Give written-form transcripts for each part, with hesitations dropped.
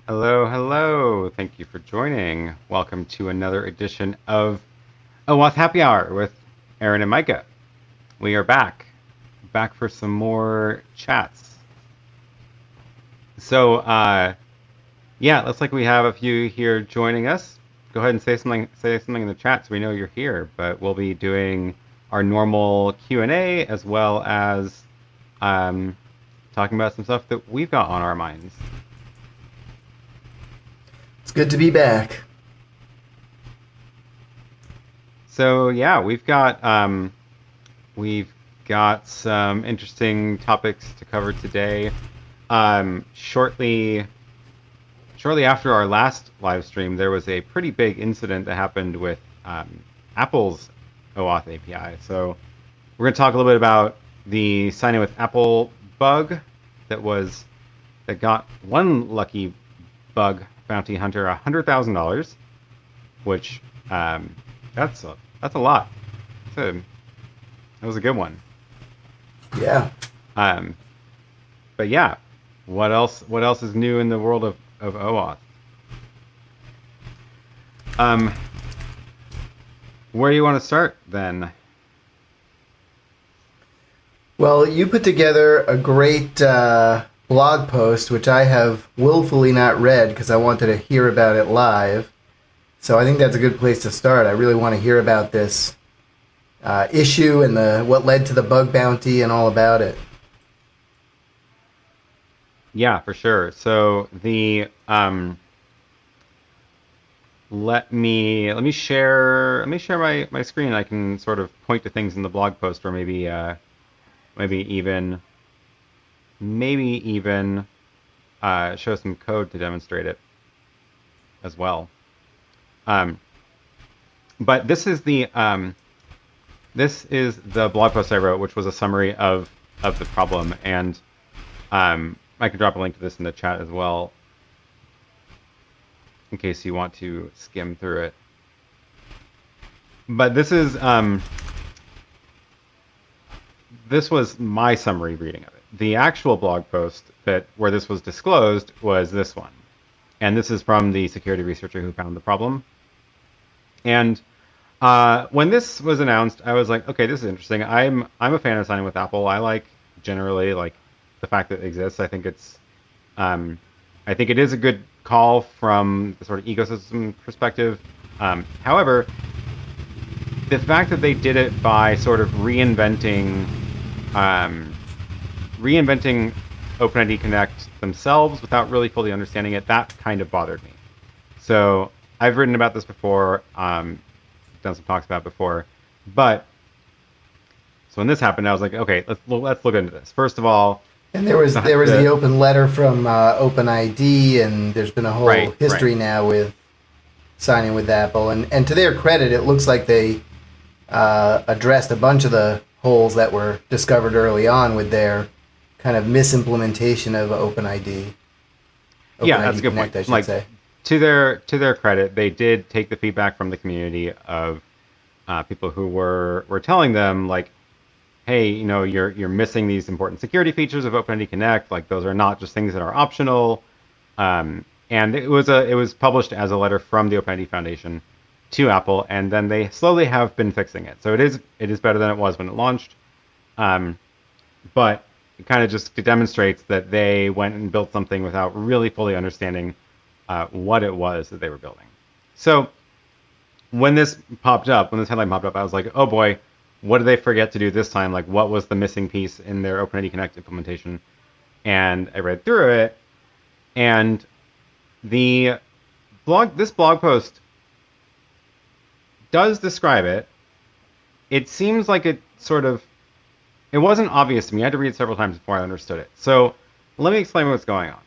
Hello, hello. Thank you for joining. Welcome to another edition of OAuth Happy Hour with Aaron and Micah. We are back for some more chats. So, yeah, looks like we have a few here joining us. Go ahead and say something in the chat so we know you're here. But we'll be doing our normal Q&A as well as talking about some stuff that we've got on our minds. It's good to be back. So yeah, we've got some interesting topics to cover today. Shortly after our last live stream, there was a pretty big incident that happened with Apple's OAuth API. So we're going to talk a little bit about the sign in with Apple bug that got one lucky bug bounty hunter $100,000, which that's a lot. That was a good one. Yeah. But yeah, what else is new in the world of OAuth? Where do you want to start then? Well, you put together a great blog post, which I have willfully not read because I wanted to hear about it live. So I think that's a good place to start. I really want to hear about this issue and what led to the bug bounty and all about it. Yeah, for sure. So the let me share my screen. I can sort of point to things in the blog post, or maybe even show some code to demonstrate it as well. But this is the blog post I wrote, which was a summary of the problem, and I can drop a link to this in the chat as well, in case you want to skim through it. But this was my summary reading of it. The actual blog post where this was disclosed was this one, and this is from the security researcher who found the problem. And when this was announced, I was like, okay, this is interesting. I'm a fan of signing with Apple. I generally like the fact that it exists. I think it is a good call from the sort of ecosystem perspective. However, the fact that they did it by sort of reinventing OpenID Connect themselves without really fully understanding it, that kind of bothered me. So I've written about this before, done some talks about it before, but so when this happened, I was like, okay, let's look into this. First of all, and there was the open letter from OpenID, and there's been a whole history now with signing with Apple. And to their credit, it looks like they addressed a bunch of the holes that were discovered early on with their kind of misimplementation of OpenID. Yeah, that's a good Connect, point. I should say. To their credit, they did take the feedback from the community of people who were telling them, like, hey, you're missing these important security features of OpenID Connect. Like, those are not just things that are optional. And it was published as a letter from the OpenID Foundation to Apple, and then they slowly have been fixing it. So it is better than it was when it launched. But it kind of just demonstrates that they went and built something without really fully understanding what it was that they were building. So when this headline popped up, I was like, oh boy, what did they forget to do this time? Like, what was the missing piece in their OpenID Connect implementation? And I read through it, and this blog post does describe it. It seems like it wasn't obvious to me. I had to read it several times before I understood it. So let me explain what's going on.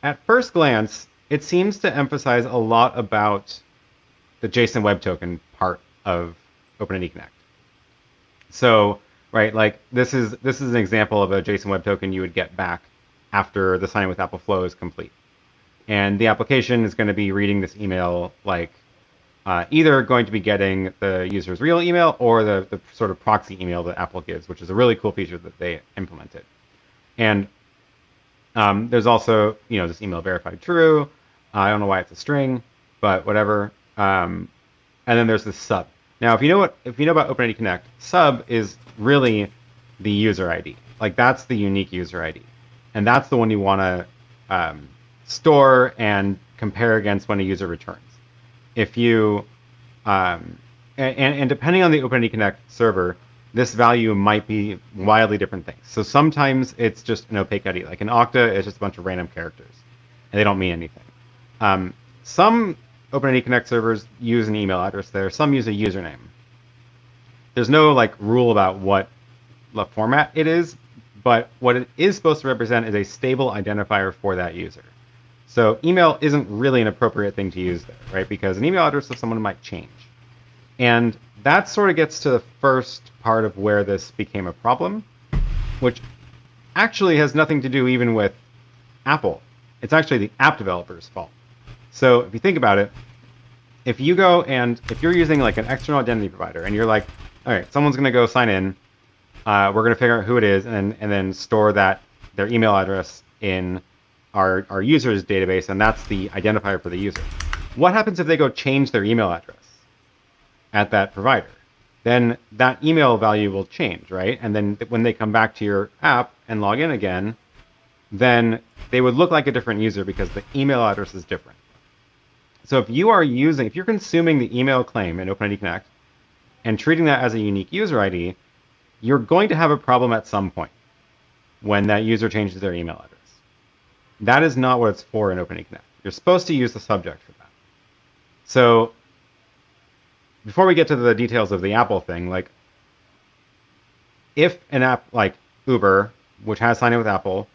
At first glance, it seems to emphasize a lot about the JSON Web Token part of OpenID Connect. So, right, like this is an example of a JSON Web Token you would get back after the sign with Apple flow is complete. And the application is going to be reading this email, like either going to be getting the user's real email or the sort of proxy email that Apple gives, which is a really cool feature that they implemented. And There's also, this email verified true. I don't know why it's a string, but whatever. And then there's this sub. Now, if you know about OpenID Connect, sub is really the user ID. Like that's the unique user ID, and that's the one you want to store and compare against when a user returns. If you and depending on the OpenID Connect server, this value might be wildly different things. So sometimes it's just an opaque ID. Like in Okta, it's just a bunch of random characters, and they don't mean anything. Some OpenID Connect servers use an email address there. Some use a username. There's no like rule about what the format it is, but what it is supposed to represent is a stable identifier for that user. So email isn't really an appropriate thing to use there, right? Because an email address of someone might change. And that sort of gets to the first part of where this became a problem, which actually has nothing to do even with Apple. It's actually the app developer's fault. So if you think about it, if you're using like an external identity provider and you're like, all right, someone's going to go sign in, we're going to figure out who it is and then store their email address in our user's database, and that's the identifier for the user. What happens if they go change their email address at that provider? Then that email value will change, right? And then when they come back to your app and log in again, then they would look like a different user because the email address is different. So if you're consuming the email claim in OpenID Connect and treating that as a unique user ID, you're going to have a problem at some point when that user changes their email address. That is not what it's for in OpenID Connect. You're supposed to use the subject for that. So before we get to the details of the Apple thing, like if an app like Uber, which has signed in with Apple,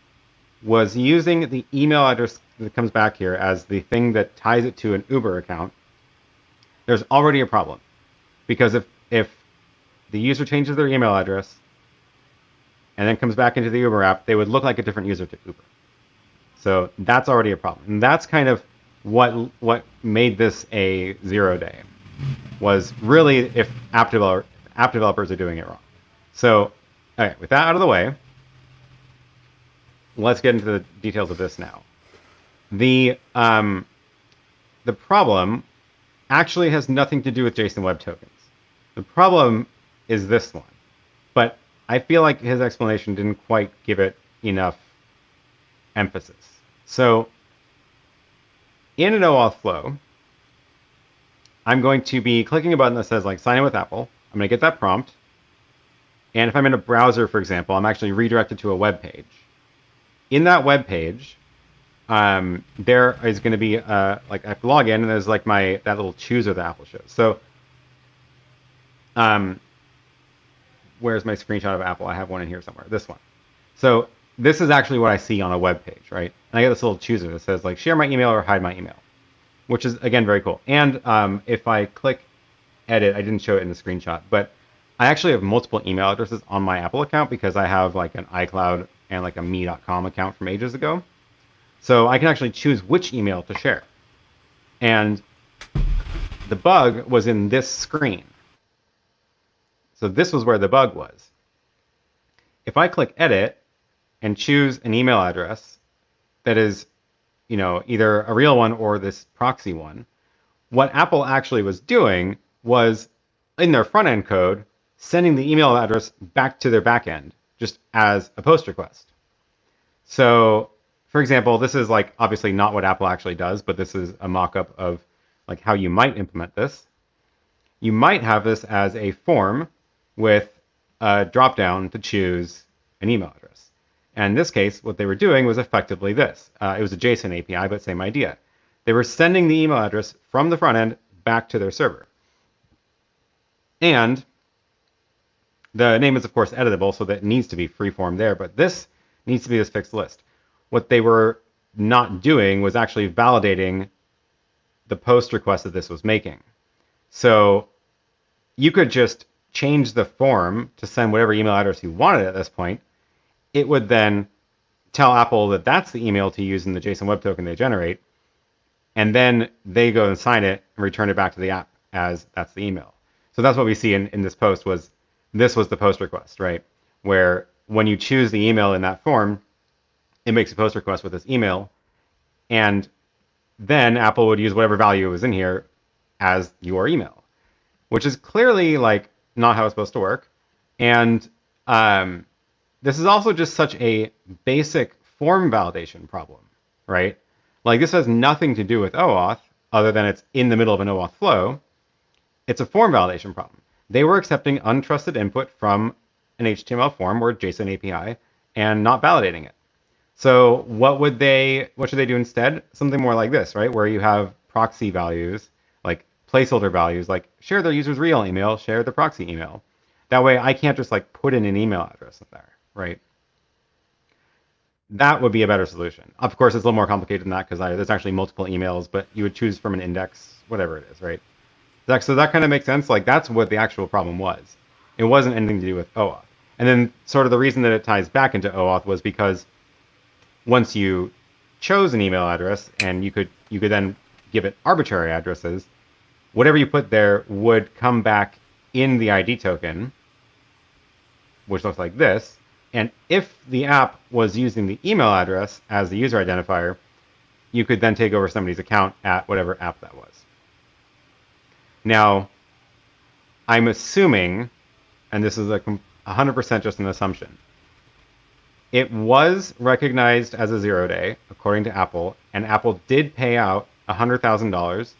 was using the email address that comes back here as the thing that ties it to an Uber account, there's already a problem. Because if the user changes their email address and then comes back into the Uber app, they would look like a different user to Uber. So that's already a problem. And that's kind of what made this a 0-day, was really if app developers are doing it wrong. So, all right, with that out of the way, let's get into the details of this now. The problem actually has nothing to do with JSON Web Tokens. The problem is this one, but I feel like his explanation didn't quite give it enough emphasis. So in an OAuth flow, I'm going to be clicking a button that says like sign in with Apple. I'm going to get that prompt. And if I'm in a browser, for example, I'm actually redirected to a web page. In that web page, there is going to be like I have to log in, and there's like that little chooser that Apple shows. So, where's my screenshot of Apple? I have one in here somewhere. This one. So this is actually what I see on a web page, right? And I get this little chooser that says like share my email or hide my email, which is again very cool. And if I click edit, I didn't show it in the screenshot, but I actually have multiple email addresses on my Apple account because I have like an iCloud and like a me.com account from ages ago. So I can actually choose which email to share. And the bug was in this screen. So this was where the bug was. If I click edit and choose an email address that is, either a real one or this proxy one, what Apple actually was doing was in their front end code, sending the email address back to their back end just as a post request. So, for example, this is like obviously not what Apple actually does, but this is a mock-up of like how you might implement this. You might have this as a form with a drop-down to choose an email address. And in this case, what they were doing was effectively this. It was a JSON API, but same idea. They were sending the email address from the front end back to their server. And the name is, of course, editable, so that it needs to be freeform there, but this needs to be this fixed list. What they were not doing was actually validating the post request that this was making. So you could just change the form to send whatever email address you wanted at this point. It would then tell Apple that that's the email to use in the JSON Web Token they generate, and then they go and sign it and return it back to the app as that's the email. So that's what we see in this post this was the post request, right? Where when you choose the email in that form, it makes a post request with this email, and then Apple would use whatever value was in here as your email, which is clearly like not how it's supposed to work. And this is also just such a basic form validation problem, right? Like this has nothing to do with OAuth other than it's in the middle of an OAuth flow. It's a form validation problem. They were accepting untrusted input from an HTML form or JSON API and not validating it. So what should they do instead? Something more like this, right? Where you have proxy values, like placeholder values, like share the user's real email, share the proxy email. That way I can't just like put in an email address in there, right? That would be a better solution. Of course, it's a little more complicated than that because there's actually multiple emails, but you would choose from an index, whatever it is, right? So that kind of makes sense. Like that's what the actual problem was. It wasn't anything to do with OAuth. And then sort of the reason that it ties back into OAuth was because once you chose an email address and you could then give it arbitrary addresses, whatever you put there would come back in the ID token, which looks like this. And if the app was using the email address as the user identifier, you could then take over somebody's account at whatever app that was. Now, I'm assuming, and this is 100% just an assumption, it was recognized as a 0-day, according to Apple, and Apple did pay out $100,000,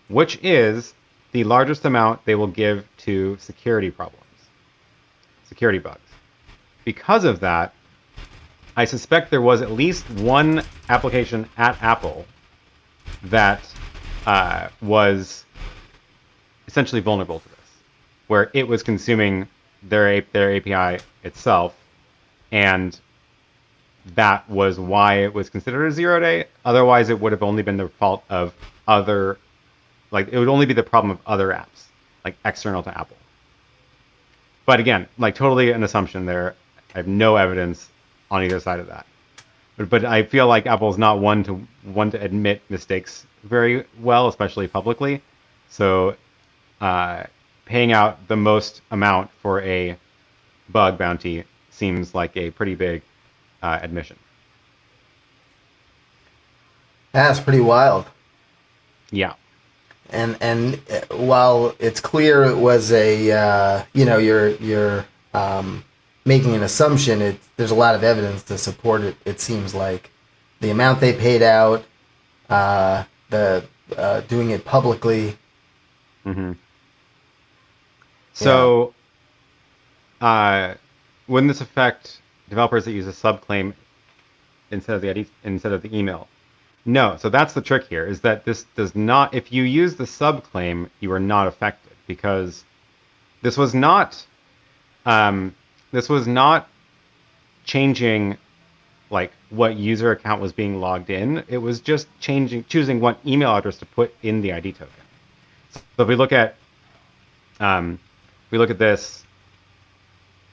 which is the largest amount they will give to security problems, security bugs. Because of that, I suspect there was at least one application at Apple that was essentially vulnerable to this, where it was consuming their API itself, and that was why it was considered a 0-day. Otherwise, it would have only been the fault of other, like it would only be the problem of other apps, like external to Apple. But again, like totally an assumption there. I have no evidence on either side of that. But I feel like Apple's not one to admit mistakes very well, especially publicly. So paying out the most amount for a bug bounty seems like a pretty big admission. That's pretty wild. Yeah. And while it's clear it was a you're making an assumption, there's a lot of evidence to support it. It seems like the amount they paid out, the doing it publicly. Mm-hmm. So, wouldn't this affect developers that use a subclaim instead of the email? No. So that's the trick here, is that this does not. If you use the subclaim, you are not affected, because this was not changing like what user account was being logged in. It was just choosing what email address to put in the ID token. So if we look at this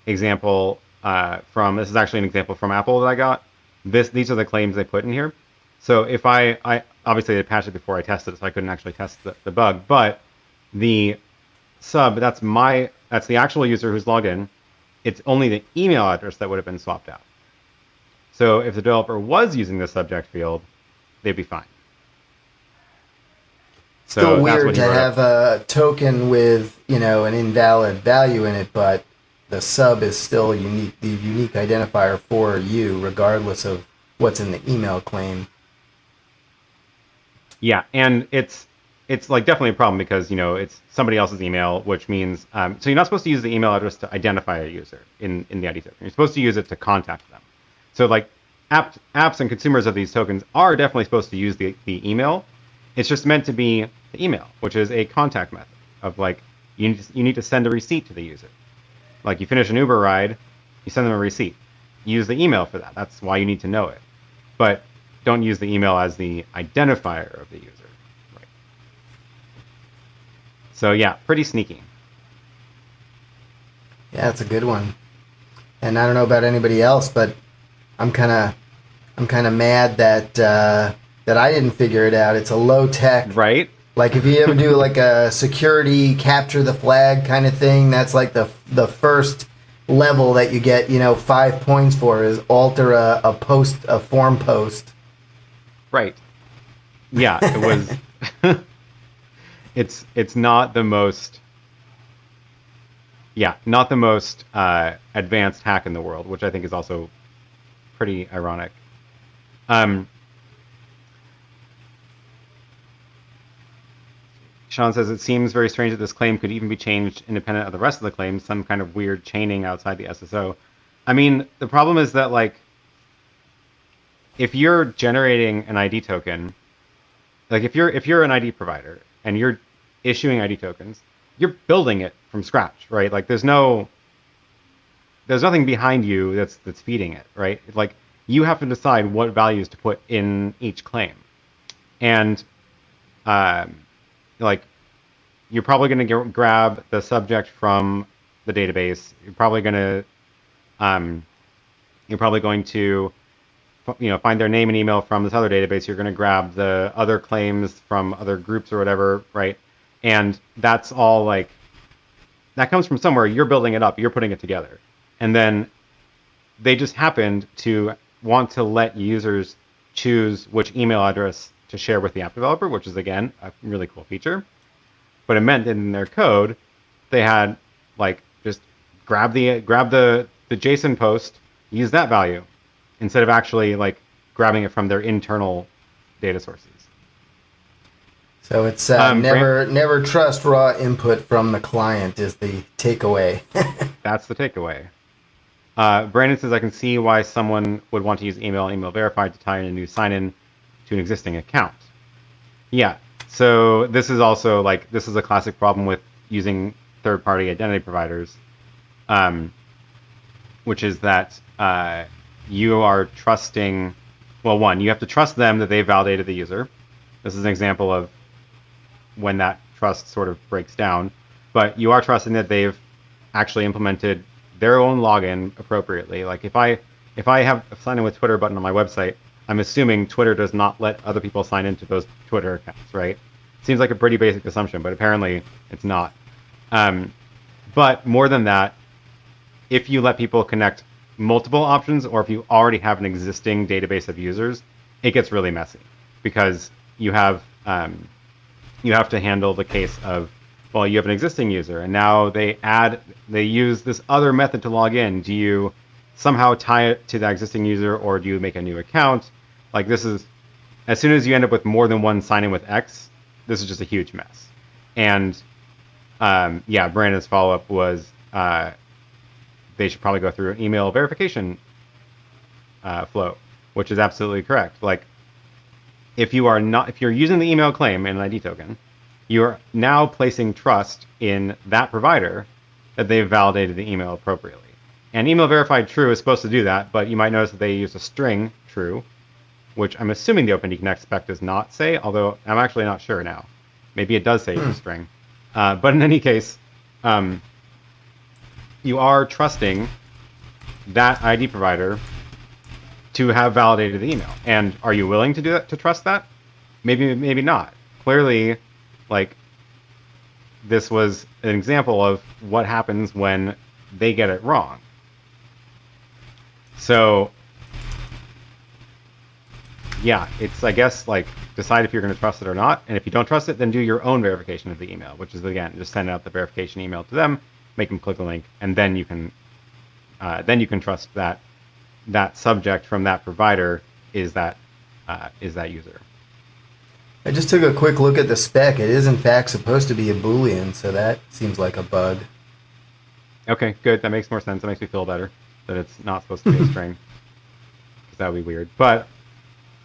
example this is actually an example from Apple that I got. These are the claims they put in here. So if I obviously they patched it before I tested it, so I couldn't actually test the bug, but the sub, that's the actual user who's logged in. It's only the email address that would have been swapped out. So if the developer was using the subject field, they'd be fine. Still weird to have a token with, an invalid value in it, but the sub is still the unique identifier for you, regardless of what's in the email claim. Yeah, and it's like definitely a problem because it's somebody else's email, which means so you're not supposed to use the email address to identify a user in the ID token. You're supposed to use it to contact them. So like apps and consumers of these tokens are definitely supposed to use the email. It's just meant to be the email, which is a contact method of like you need to send a receipt to the user. Like you finish an Uber ride, you send them a receipt. Use the email for that. That's why you need to know it. But don't use the email as the identifier of the user. Right. So yeah, pretty sneaky. Yeah, it's a good one. And I don't know about anybody else, but I'm kind of mad that I didn't figure it out. It's a low tech. Right. Like if you ever do like a security capture the flag kind of thing, that's like the first level that you get, 5 points for is alter a form post. Right. Yeah, it was. It's not the most. Yeah, not the most advanced hack in the world, which I think is also pretty ironic. Sean says it seems very strange that this claim could even be changed independent of the rest of the claims, some kind of weird chaining outside the SSO. I mean, the problem is that, like, if you're generating an ID token, like if you're an ID provider and you're issuing ID tokens, you're building it from scratch, right? Like there's nothing behind you that's feeding it, right? Like you have to decide what values to put in each claim, and like you're probably going to grab the subject from the database. You're probably going to find their name and email from this other database. You're going to grab the other claims from other groups or whatever, right? And that's all, like, that comes from somewhere. You're building it up. You're putting it together. And then they just happened to want to let users choose which email address to share with the app developer, which is, again, a really cool feature. But it meant that in their code, they had, like, just grab the JSON post, use that value, instead of actually, like, grabbing it from their internal data sources. So it's never trust raw input from the client is the takeaway. That's the takeaway. Brandon says, I can see why someone would want to use email and email verified to tie in a new sign-in to an existing account. Yeah, so this is also, like, this is a classic problem with using third-party identity providers, which is that you are trusting, well, one, you have to trust them that they validated the user. This is an example of when that trust sort of breaks down, but you are trusting that they've actually implemented their own login appropriately. Like if I have a sign in with Twitter button on my website, I'm assuming Twitter does not let other people sign into those Twitter accounts, right? Seems like a pretty basic assumption, but apparently it's not. But more than that, if you let people connect multiple options, or if you already have an existing database of users, it gets really messy because you have to handle the case of, well, you have an existing user and now they use this other method to log in. Do you somehow tie it to that existing user, or do you make a new account? Like, this is, as soon as you end up with more than one sign in with X, this is just a huge mess. And yeah, Brandon's follow-up was they should probably go through an email verification flow, which is absolutely correct. Like, if you're using the email claim in an ID token, you're now placing trust in that provider that they've validated the email appropriately. And email verified true is supposed to do that, but you might notice that they use a string true, which I'm assuming the OpenID Connect spec does not say, although I'm actually not sure now. Maybe it does say it's a string. But in any case, you are trusting that ID provider to have validated the email. And are you willing to do that, to trust that? Maybe not. Clearly, like, this was an example of what happens when they get it wrong. So yeah, it's, I guess, like, decide if you're going to trust it or not. And if you don't trust it, then do your own verification of the email, which is, again, just send out the verification email to them, make them click the link, and then you can trust that subject from that provider is that user. I just took a quick look at the spec. It is in fact supposed to be a Boolean, so that seems like a bug. Okay, good. That makes more sense. That makes me feel better that it's not supposed to be a string, because that would be weird. But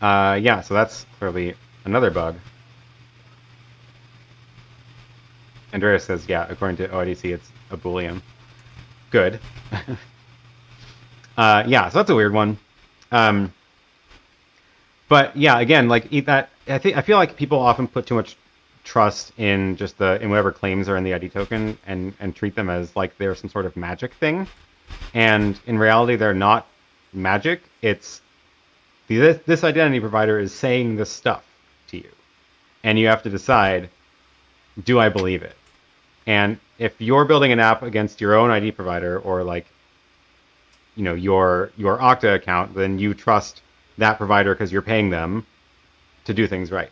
yeah, so that's clearly another bug. Andreas says, yeah, according to OIDC, it's a Boolean. Good. Yeah, so that's a weird one. But yeah, again, like, I feel like people often put too much trust in just in whatever claims are in the ID token and treat them as like they're some sort of magic thing. And in reality, they're not magic. It's this identity provider is saying this stuff to you, and you have to decide, do I believe it? And if you're building an app against your own ID provider, or like your Okta account, then you trust that provider because you're paying them to do things right.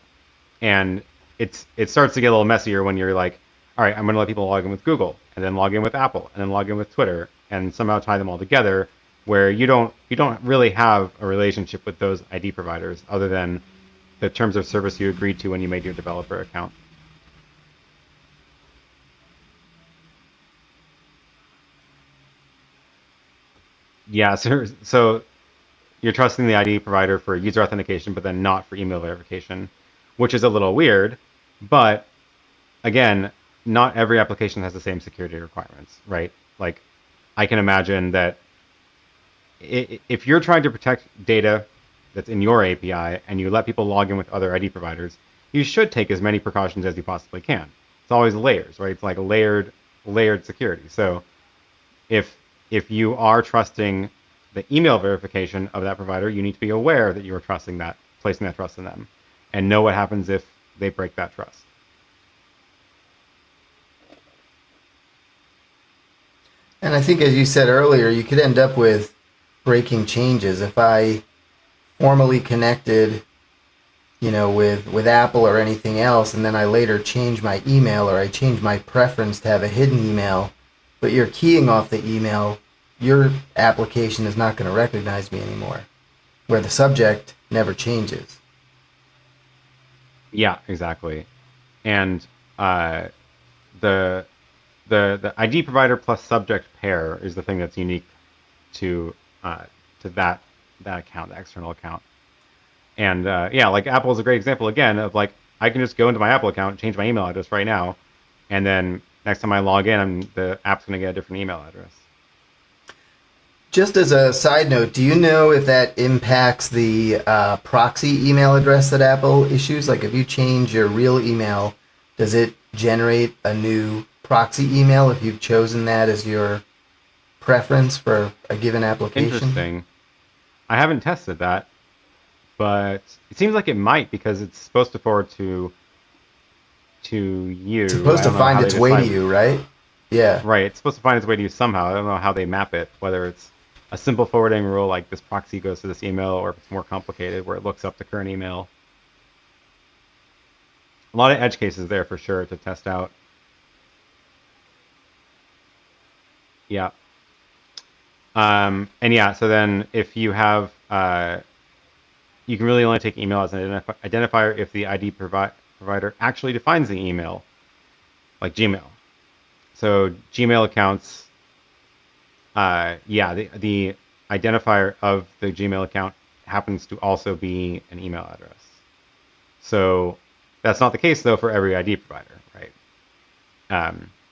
And it starts to get a little messier when you're like, all right, I'm going to let people log in with Google, and then log in with Apple, and then log in with Twitter, and somehow tie them all together, where you don't really have a relationship with those ID providers other than the terms of service you agreed to when you made your developer account. Yeah, so you're trusting the ID provider for user authentication, but then not for email verification, which is a little weird. But again, not every application has the same security requirements, right? Like, I can imagine that if you're trying to protect data that's in your API and you let people log in with other ID providers, you should take as many precautions as you possibly can. It's always layers, right? It's like layered security. So if you are trusting the email verification of that provider, you need to be aware that you are trusting that, placing that trust in them, and know what happens if they break that trust. And I think, as you said earlier, you could end up with breaking changes. If I formally connected, with Apple or anything else, and then I later change my email or I change my preference to have a hidden email, but you're keying off the email, your application is not going to recognize me anymore, where the subject never changes. Yeah, exactly. And the ID provider plus subject pair is the thing that's unique to that account, the external account. And yeah, like Apple is a great example again of like, I can just go into my Apple account, change my email address right now, and then next time I log in, the app's going to get a different email address. Just as a side note, do you know if that impacts the proxy email address that Apple issues? Like, if you change your real email, does it generate a new proxy email if you've chosen that as your preference for a given application? Interesting. I haven't tested that, but it seems like it might, because it's supposed to forward to you. It's supposed to find its way to you, right? Yeah. Right. It's supposed to find its way to you somehow. I don't know how they map it, whether it's a simple forwarding rule like this proxy goes to this email, or if it's more complicated where it looks up the current email. A lot of edge cases there for sure to test out. Yeah. And yeah, so then if you have, you can really only take email as an identifier if the ID provider actually defines the email, like Gmail. So Gmail accounts, yeah, the identifier of the Gmail account happens to also be an email address. So that's not the case though for every ID provider, right?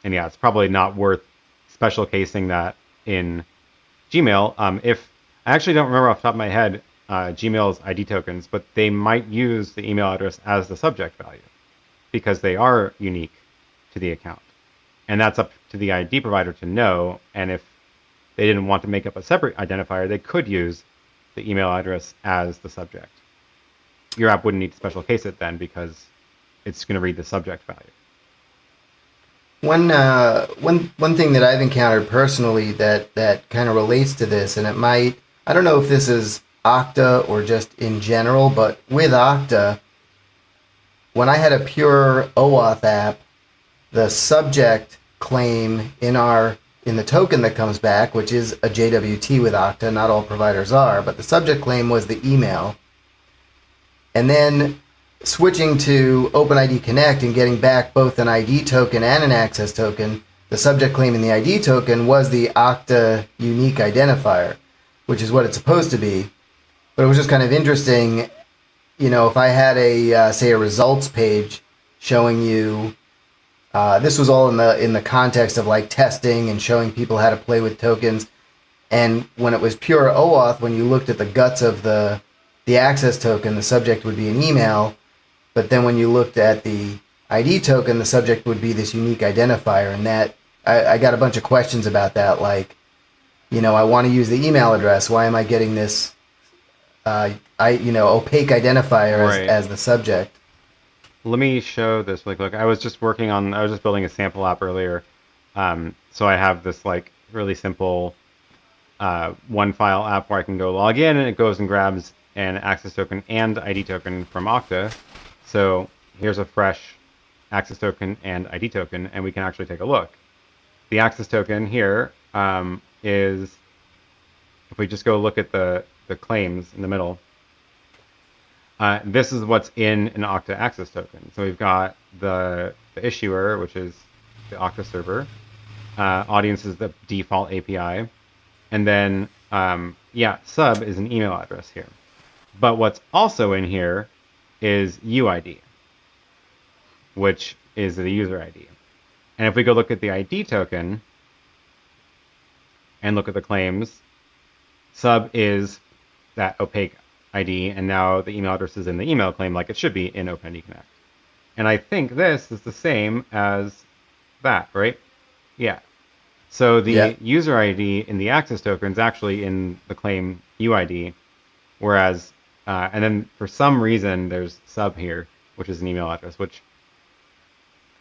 And yeah, it's probably not worth special casing that in Gmail. If I actually don't remember off the top of my head Gmail's ID tokens, but they might use the email address as the subject value because they are unique to the account. And that's up to the ID provider to know. And if they didn't want to make up a separate identifier, they could use the email address as the subject. Your app wouldn't need to special case it then because it's going to read the subject value. One thing that I've encountered personally that kind of relates to this, and I don't know if this is Okta or just in general, but with Okta, when I had a pure OAuth app, the subject claim in the token that comes back, which is a JWT with Okta, not all providers are, but the subject claim was the email. And then switching to OpenID Connect and getting back both an ID token and an access token, the subject claim in the ID token was the Okta unique identifier, which is what it's supposed to be. But it was just kind of interesting, if I had say a results page showing you, this was all in the context of like testing and showing people how to play with tokens. And when it was pure OAuth, when you looked at the guts of the access token, the subject would be an email. But then when you looked at the ID token, the subject would be this unique identifier. And that I got a bunch of questions about that. Like, I want to use the email address. Why am I getting this, opaque identifier as the subject? Let me show this really quick. I was just building a sample app earlier. So I have this like really simple one file app where I can go log in, and it goes and grabs an access token and ID token from Okta. So here's a fresh access token and ID token, and we can actually take a look. The access token here is, if we just go look at the claims in the middle, this is what's in an Okta access token. So we've got the issuer, which is the Okta server. Audience is the default API. And then, sub is an email address here. But what's also in here is UID, which is the user ID. And if we go look at the ID token and look at the claims, sub is that opaque ID, and now the email address is in the email claim like it should be in OpenID Connect. And I think this is the same as that, right? Yeah. So the user ID in the access token is actually in the claim UID, whereas, and then for some reason there's sub here, which is an email address, which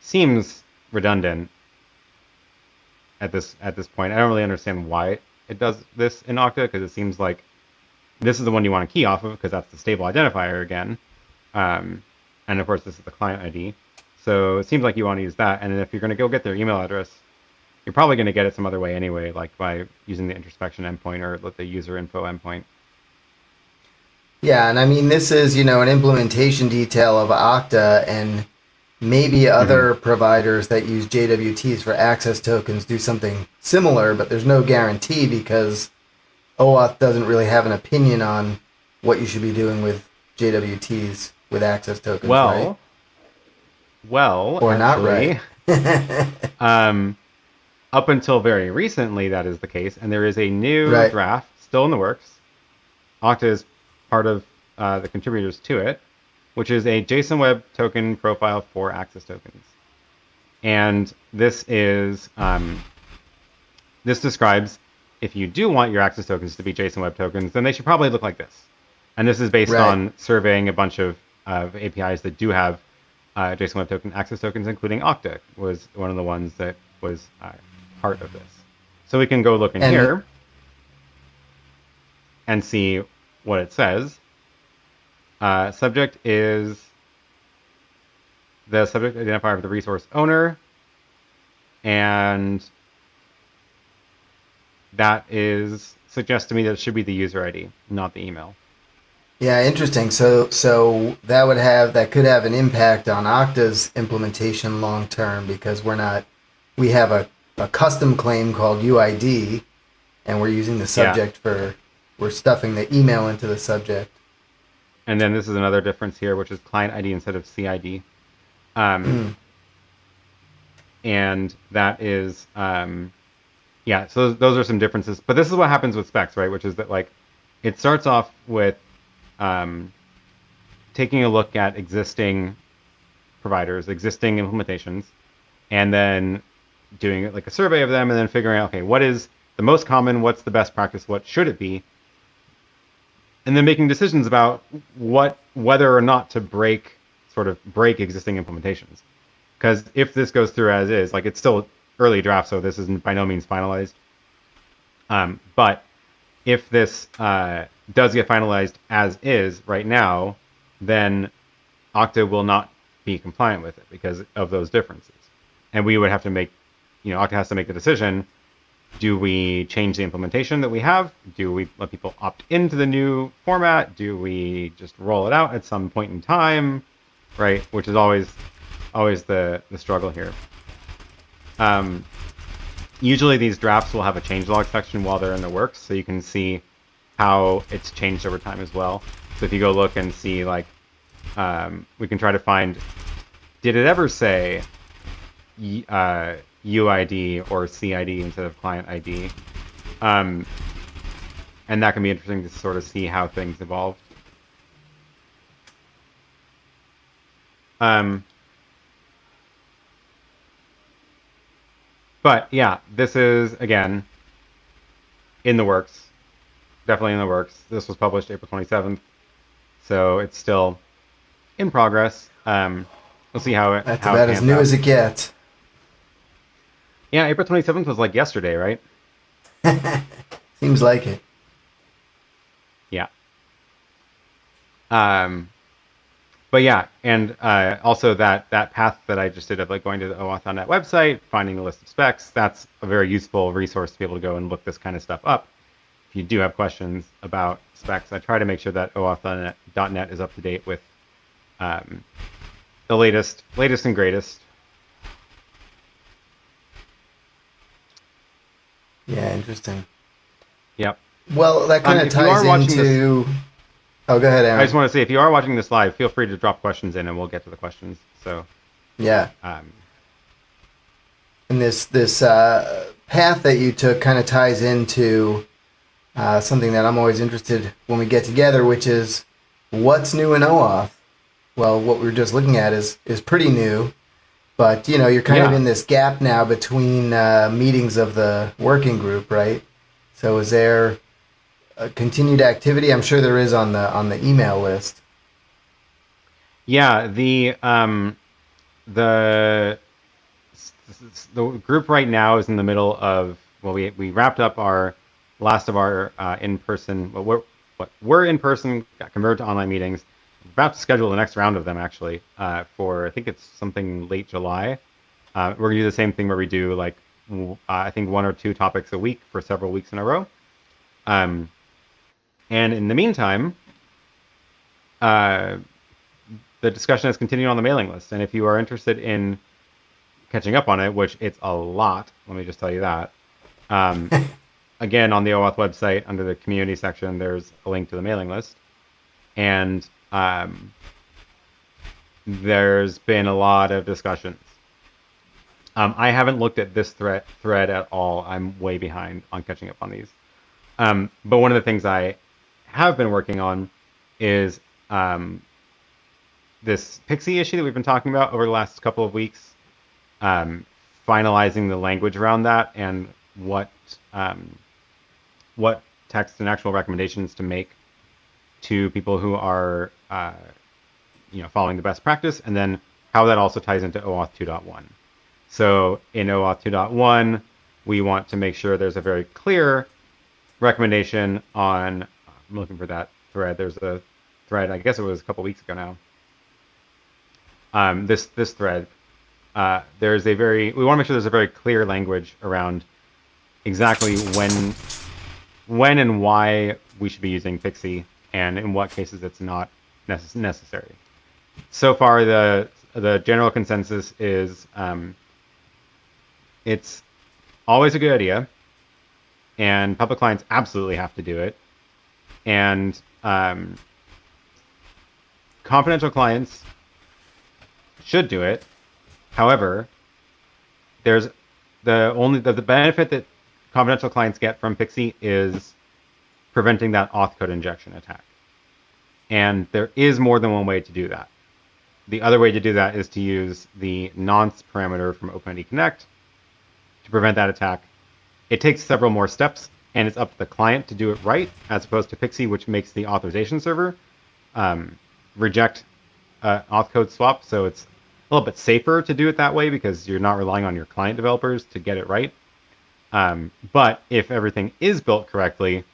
seems redundant at this point. I don't really understand why it does this in Okta, because it seems like this is the one you want to key off of, because that's the stable identifier again. And of course, this is the client ID. So it seems like you want to use that. And then if you're going to go get their email address, you're probably going to get it some other way anyway, like by using the introspection endpoint or the user info endpoint. Yeah, and I mean, this is, an implementation detail of Okta, and maybe other providers that use JWTs for access tokens do something similar, but there's no guarantee because OAuth doesn't really have an opinion on what you should be doing with JWTs with access tokens, right? Well, or actually, not right. Up until very recently, that is the case, and there is a new draft still in the works. Okta is part of the contributors to it, which is a JSON Web Token profile for access tokens. And this is this describes, if you do want your access tokens to be JSON Web Tokens, then they should probably look like this. And this is based on surveying a bunch of APIs that do have JSON Web Token access tokens, including Okta was one of the ones that was part of this. So we can go look in here and see what it says. Subject is the subject identifier of the resource owner, and that suggests to me that it should be the user ID, not the email. Yeah, interesting. So that could have an impact on Okta's implementation long term, because we have a custom claim called UID, and we're using the subject we're stuffing the email into the subject. And then this is another difference here, which is client ID instead of CID. And that is, so those are some differences. But this is what happens with specs, right? Which is that, like, it starts off with taking a look at existing providers, existing implementations, and then doing like a survey of them, and then figuring out, okay, what is the most common, what's the best practice, what should it be, and then making decisions about whether or not to break existing implementations. Because if this goes through as is, like, it's still early draft, so this is by no means finalized. But if this does get finalized as is right now, then Okta will not be compliant with it because of those differences. And we would have to Okta has to make the decision: do we change the implementation that we have? Do we let people opt into the new format? Do we just roll it out at some point in time? Right, which is always the struggle here. Usually these drafts will have a changelog section while they're in the works, so you can see how it's changed over time as well. So if you go look and see, like, we can try to find, did it ever say UID or CID instead of client ID? And that can be interesting to sort of see how things evolve. But yeah, this is, again, in the works. Definitely in the works. This was published April 27th, so it's still in progress. We'll see how it. That's about as new as it gets. Yeah, April 27th was like yesterday, right? Seems like it. Yeah. But yeah, and also that path that I just did of like going to the OAuth on that website, finding the list of specs, that's a very useful resource to be able to go and look this kind of stuff up. If you do have questions about specs, I try to make sure that OAuth.net is up to date with the latest and greatest. Yeah, interesting. Yep. Well, that kind of ties into... Oh, go ahead, Aaron. I just want to say, if you are watching this live, feel free to drop questions in, and we'll get to the questions. So, yeah. And this path that you took kind of ties into something that I'm always interested when we get together, which is what's new in OAuth. Well, what we were just looking at is pretty new, but you're kind of in this gap now between meetings of the working group, right? So, is there continued activity? I'm sure there is on the email list. Yeah, the group right now is in the middle of, well, we wrapped up our last of our in-person, we're in person, got converted to online meetings. We're about to schedule the next round of them actually for, I think it's something late July. We're gonna do the same thing where we do like I think 1 or 2 topics a week for several weeks in a row. And in the meantime, the discussion has continued on the mailing list. And if you are interested in catching up on it, which it's a lot, let me just tell you that. Again, on the OAuth website, under the community section, there's a link to the mailing list. And there's been a lot of discussions. I haven't looked at this thread at all. I'm way behind on catching up on these. But one of the things I have been working on is this PKCE issue that we've been talking about over the last couple of weeks, finalizing the language around that and what text and actual recommendations to make to people who are following the best practice, and then how that also ties into OAuth 2.1. So in OAuth 2.1, we want to make sure there's a very clear recommendation on, I'm looking for that thread. There's a thread, I guess it was a couple weeks ago now. This thread, we want to make sure there's a very clear language around exactly when and why we should be using PKCE, and in what cases it's not necessary. So far, the general consensus is it's always a good idea, and public clients absolutely have to do it, and confidential clients should do it. However, there's the benefit that confidential clients get from PKCE is preventing that auth code injection attack. And there is more than one way to do that. The other way to do that is to use the nonce parameter from OpenID Connect to prevent that attack. It takes several more steps, and it's up to the client to do it right, as opposed to PKCE, which makes the authorization server reject auth code swap. So it's a little bit safer to do it that way because you're not relying on your client developers to get it right. But if everything is built correctly,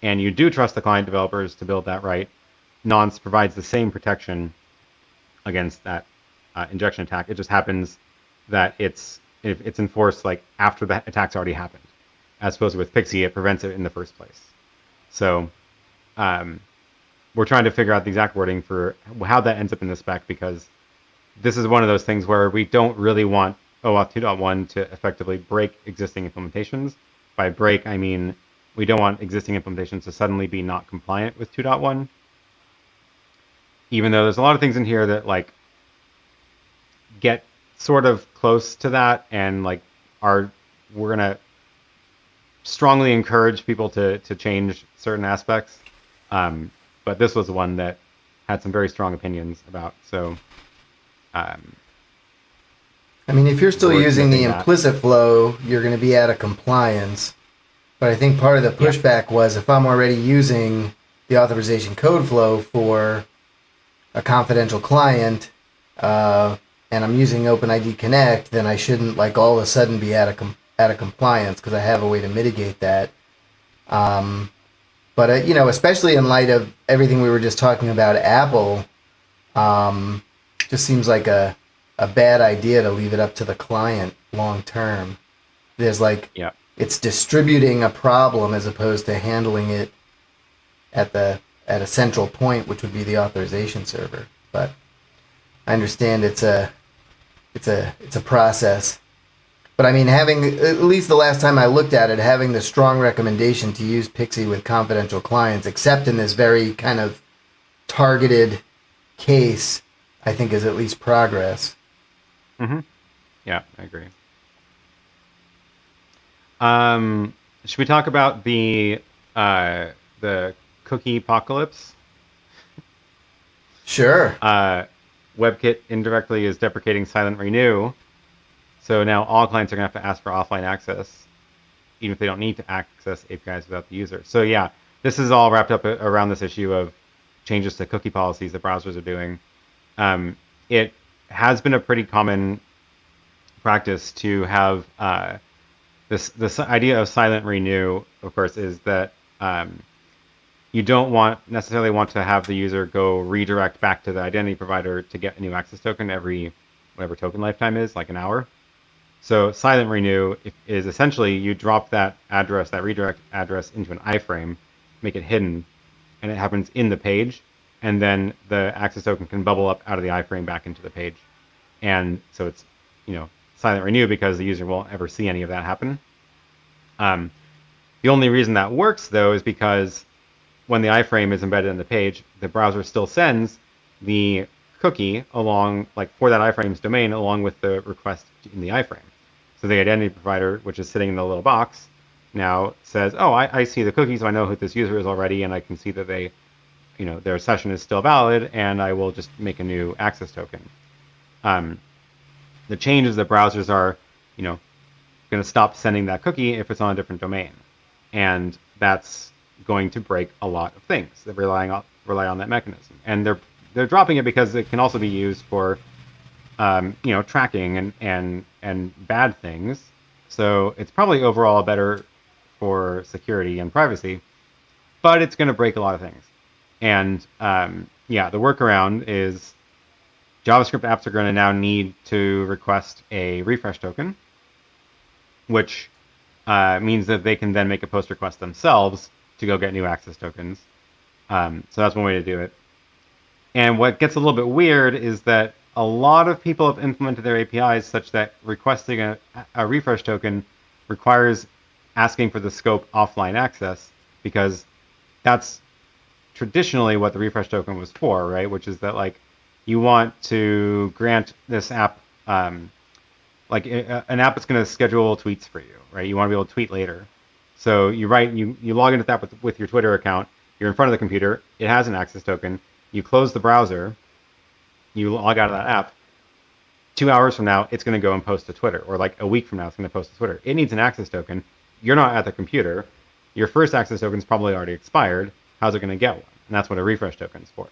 and you do trust the client developers to build that right, nonce provides the same protection against that injection attack. It just happens that it's enforced like after the attack's already happened, as opposed to with PKCE, it prevents it in the first place. So we're trying to figure out the exact wording for how that ends up in the spec, because this is one of those things where we don't really want OAuth 2.1 to effectively break existing implementations. By break, I mean we don't want existing implementations to suddenly be not compliant with 2.1. Even though there's a lot of things in here that like get sort of close to that, and like we're gonna strongly encourage people to change certain aspects. But this was one that had some very strong opinions about. So I mean, if you're still using the implicit flow, you're going to be out of compliance. But I think part of the pushback was, if I'm already using the authorization code flow for a confidential client, and I'm using OpenID Connect, then I shouldn't like all of a sudden be out of compliance, because I have a way to mitigate that. But especially in light of everything we were just talking about, Apple, just seems like a bad idea to leave it up to the client long term. There's it's distributing a problem as opposed to handling it at a central point, which would be the authorization server. But I understand it's a process. But I mean, having, at least the last time I looked at it, having the strong recommendation to use PKCE with confidential clients, except in this very kind of targeted case, I think is at least progress. Mm-hmm. Yeah, I agree. Should we talk about the Cookiepocalypse? Sure. WebKit indirectly is deprecating silent renew. So now all clients are going to have to ask for offline access, even if they don't need to access APIs without the user. So yeah, this is all wrapped up around this issue of changes to cookie policies that browsers are doing. It has been a pretty common practice to have this idea of silent renew, of course, is that you don't necessarily want to have the user go redirect back to the identity provider to get a new access token every whatever token lifetime is, like an hour. So silent renew is essentially you drop that address, that redirect address, into an iframe, make it hidden, and it happens in the page, and then the access token can bubble up out of the iframe back into the page. And so it's, silent renew because the user won't ever see any of that happen. The only reason that works, though, is because when the iframe is embedded in the page, the browser still sends the cookie along, for that iframe's domain, along with the request in the iframe. So the identity provider, which is sitting in the little box, now says, oh, I see the cookie, so I know who this user is already, and I can see that they, their session is still valid, and I will just make a new access token. The change is that browsers are, going to stop sending that cookie if it's on a different domain. And that's going to break a lot of things that rely on that mechanism. And they're dropping it because it can also be used for tracking and bad things. So it's probably overall better for security and privacy, but it's going to break a lot of things. And the workaround is JavaScript apps are going to now need to request a refresh token, which means that they can then make a post request themselves to go get new access tokens. So that's one way to do it. And what gets a little bit weird is that a lot of people have implemented their APIs such that requesting a refresh token requires asking for the scope offline access, because that's traditionally what the refresh token was for, right? Which is that you want to grant this app, an app that's going to schedule tweets for you, right? You want to be able to tweet later. So you log into that with your Twitter account. You're in front of the computer. It has an access token. You close the browser. You log out of that app. 2 hours from now, it's going to go and post to Twitter, or a week from now, it's going to post to Twitter. It needs an access token. You're not at the computer. Your first access token is probably already expired. How's it going to get one? And that's what a refresh token is for.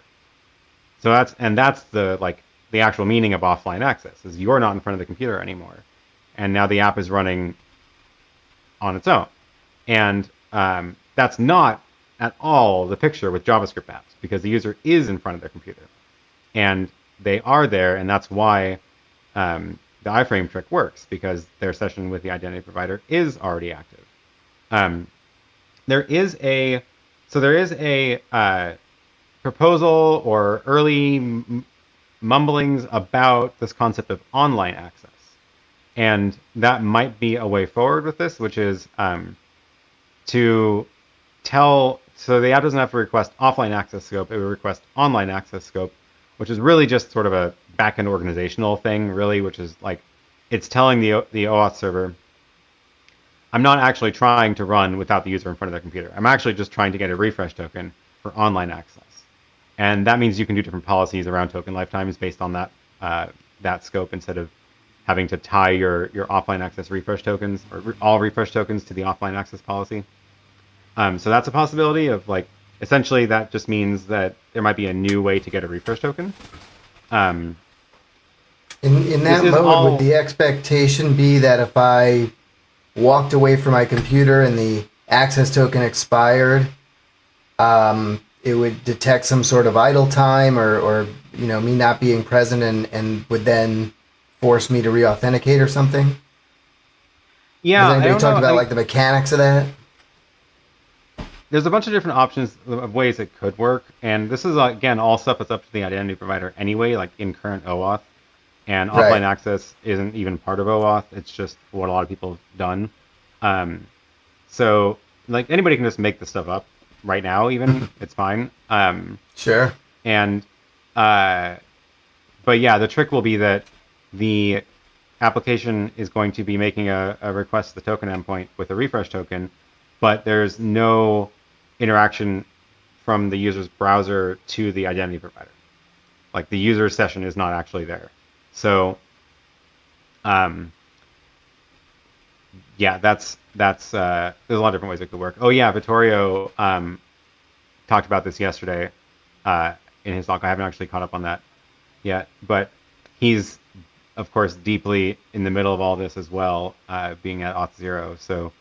So that's the actual meaning of offline access, is you're not in front of the computer anymore, and now the app is running on its own. And that's not at all the picture with JavaScript apps, because the user is in front of their computer, and they are there, and that's why the iframe trick works, because their session with the identity provider is already active. There is a proposal or early mumblings about this concept of online access, and that might be a way forward with this, which is to tell, so the app doesn't have to request offline access scope, it will request online access scope, which is really just sort of a backend organizational thing, really, which is it's telling the OAuth server, I'm not actually trying to run without the user in front of their computer. I'm actually just trying to get a refresh token for online access. And that means you can do different policies around token lifetimes based on that scope, instead of having to tie your offline access refresh tokens, or all refresh tokens, to the offline access policy. So that's a possibility of essentially that just means that there might be a new way to get a refresh token. In that mode, would the expectation be that if I walked away from my computer and the access token expired, it would detect some sort of idle time or me not being present and would then force me to re-authenticate or something? Yeah, Has anybody talked about like the mechanics of that? There's a bunch of different options of ways it could work, and this is again all stuff that's up to the identity provider anyway, like in current OAuth, and offline access isn't even part of OAuth. It's just what a lot of people have done. So like anybody can just make this stuff up right now, even it's fine. Sure. And but yeah, the trick will be that the application is going to be making a request to the token endpoint with a refresh token, but there's no interaction from the user's browser to the identity provider. Like the user session is not actually there. So yeah, that's there's a lot of different ways it could work. Oh yeah, Vittorio talked about this yesterday in his talk. I haven't actually caught up on that yet, but he's of course deeply in the middle of all this as well, being at Auth0. So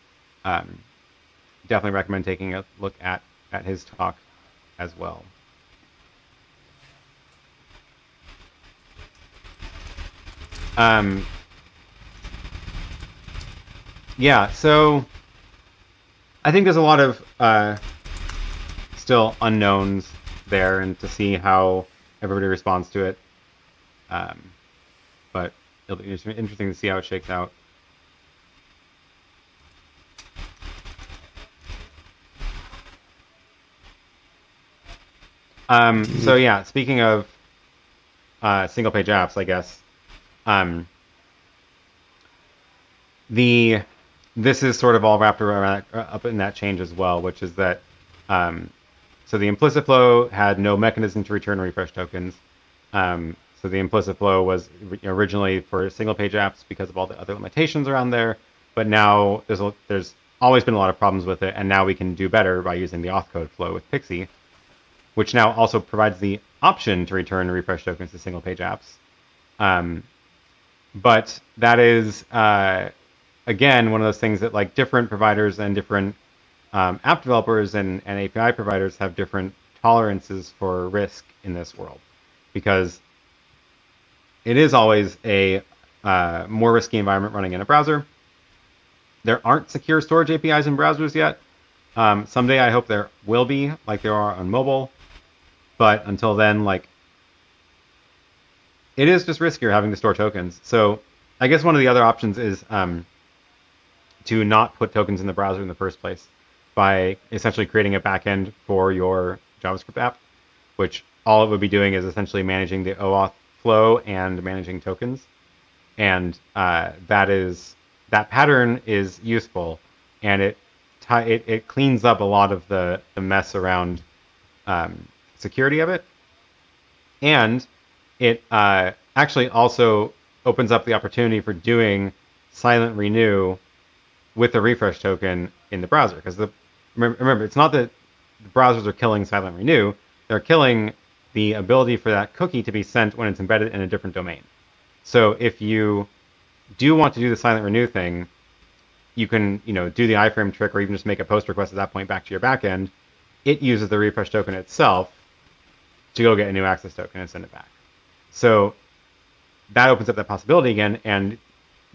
definitely recommend taking a look at his talk as well. Yeah, so I think there's a lot of still unknowns there, and to see how everybody responds to it. But it'll be interesting to see how it shakes out. So yeah, speaking of single page apps, I guess this is sort of all wrapped around up in that change as well, which is that so the implicit flow had no mechanism to return refresh tokens. So the implicit flow was originally for single page apps because of all the other limitations around there, but now there's always been a lot of problems with it, and now we can do better by using the auth code flow with PKCE, which now also provides the option to return refresh tokens to single page apps. But that is again one of those things that like different providers and different app developers and API providers have different tolerances for risk in this world, because it is always a more risky environment running in a browser. There aren't secure storage APIs in browsers yet. Someday I hope there will be, like there are on mobile. But until then, like, it is just riskier having to store tokens. So I guess one of the other options is to not put tokens in the browser in the first place by essentially creating a backend for your JavaScript app, which all it would be doing is essentially managing the OAuth flow and managing tokens. And that pattern is useful, and it cleans up a lot of the mess around security of it, and it actually also opens up the opportunity for doing silent renew with a refresh token in the browser. Because remember, it's not that the browsers are killing silent renew; they're killing the ability for that cookie to be sent when it's embedded in a different domain. So if you do want to do the silent renew thing, you can do the iframe trick, or even just make a post request at that point back to your backend. It uses the refresh token itself to go get a new access token and send it back. So that opens up that possibility again. And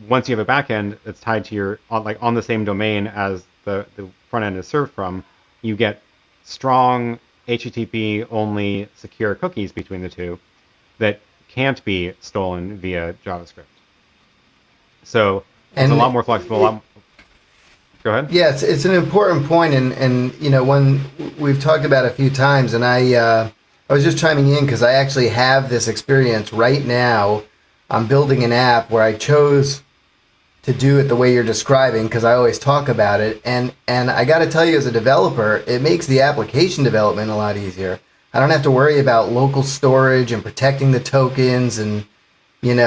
once you have a backend that's tied to your on the same domain as the front end is served from, you get strong HTTP only secure cookies between the two that can't be stolen via JavaScript. So it's a lot more flexible. Go ahead. Yeah, it's an important point, and one we've talked about a few times, and I was just chiming in because I actually have this experience right now. I'm building an app where I chose to do it the way you're describing because I always talk about it, and I got to tell you, as a developer, it makes the application development a lot easier. I don't have to worry about local storage and protecting the tokens, and even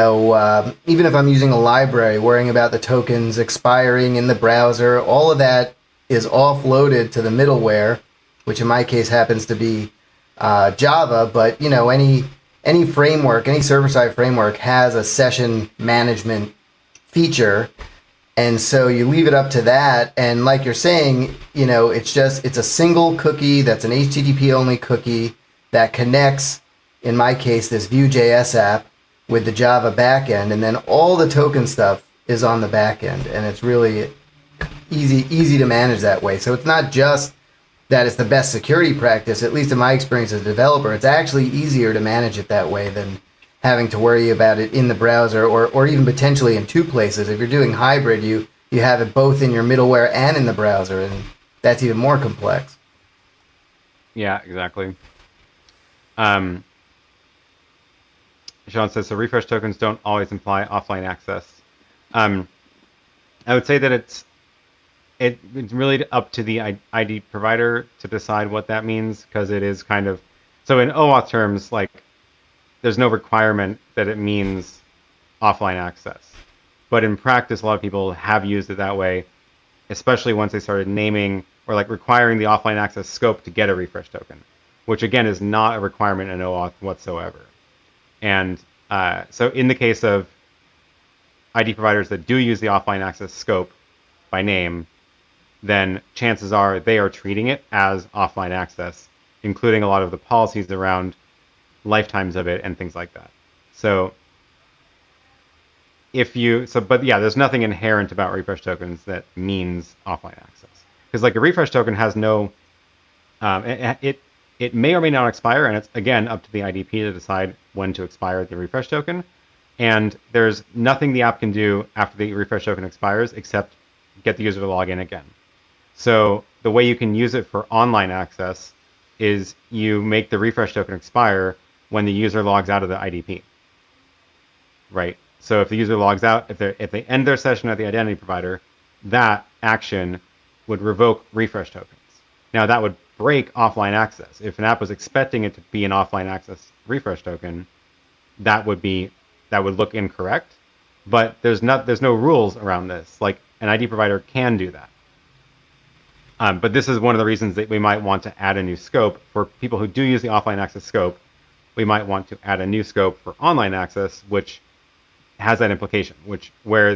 if I'm using a library, worrying about the tokens expiring in the browser, all of that is offloaded to the middleware, which in my case happens to be Java. But any framework, any server-side framework has a session management feature, And so you leave it up to that, and like you're saying, it's a single cookie that's an HTTP only cookie that connects, in my case, this Vue.js app with the Java backend, and then all the token stuff is on the backend, and it's really easy to manage that way. So it's not just that it's the best security practice, at least in my experience as a developer. It's actually easier to manage it that way than having to worry about it in the browser or even potentially in two places. If you're doing hybrid, you have it both in your middleware and in the browser, and that's even more complex. Yeah, exactly. Sean says, so refresh tokens don't always imply offline access. I would say that it's really up to the ID provider to decide what that means, because it is kind of, so in OAuth terms, like, there's no requirement that it means offline access. But in practice, a lot of people have used it that way, especially once they started naming or like requiring the offline access scope to get a refresh token, which again is not a requirement in OAuth whatsoever. And so in the case of ID providers that do use the offline access scope by name, then chances are they are treating it as offline access, including a lot of the policies around lifetimes of it and things like that. So but yeah, there's nothing inherent about refresh tokens that means offline access, because like a refresh token has no, it may or may not expire, and it's again up to the IDP to decide when to expire the refresh token. And there's nothing the app can do after the refresh token expires except get the user to log in again. So the way you can use it for online access is you make the refresh token expire when the user logs out of the IDP, right? So if the user logs out, if they end their session at the identity provider, that action would revoke refresh tokens. Now that would break offline access. If an app was expecting it to be an offline access refresh token, that would look incorrect. But there's no rules around this. Like, an ID provider can do that. But this is one of the reasons that we might want to add a new scope. For people who do use the offline access scope, we might want to add a new scope for online access, which has that implication, where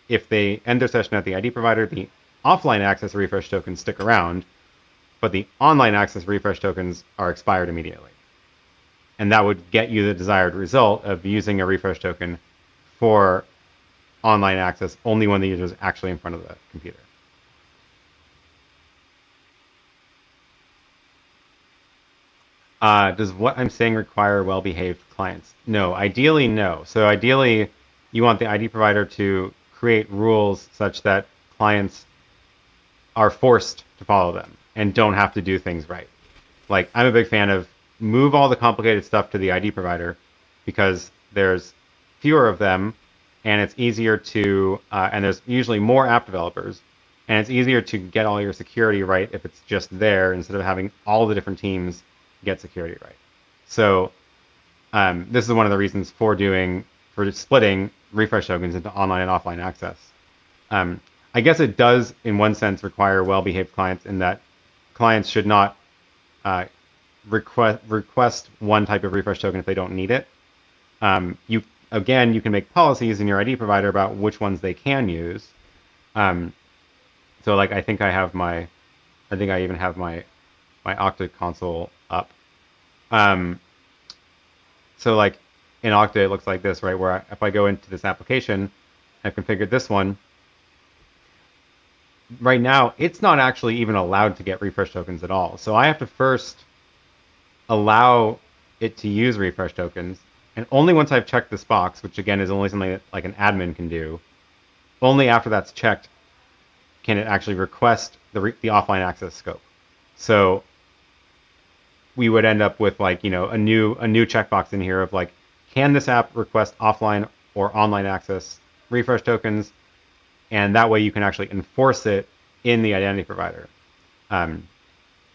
if they end their session at the ID provider, the offline access refresh tokens stick around, but the online access refresh tokens are expired immediately. And that would get you the desired result of using a refresh token for online access only when the user is actually in front of the computer. Does what I'm saying require well-behaved clients? No, ideally no. So ideally, you want the ID provider to create rules such that clients are forced to follow them and don't have to do things right. Like, I'm a big fan of move all the complicated stuff to the ID provider, because there's fewer of them, and it's easier to, and there's usually more app developers, and it's easier to get all your security right if it's just there instead of having all the different teams get security right. So this is one of the reasons for splitting refresh tokens into online and offline access. I guess it does, in one sense, require well-behaved clients, in that clients should not request one type of refresh token if they don't need it. You can make policies in your ID provider about which ones they can use. So like, I think I even have my Okta console up. So like in Okta, it looks like this, right? Where if I go into this application, I've configured this one. Right now, it's not actually even allowed to get refresh tokens at all. So I have to first allow it to use refresh tokens. And only once I've checked this box, which again is only something that like an admin can do, only after that's checked can it actually request the offline access scope. So we would end up with like, a new checkbox in here of like, can this app request offline or online access refresh tokens? And that way you can actually enforce it in the identity provider, and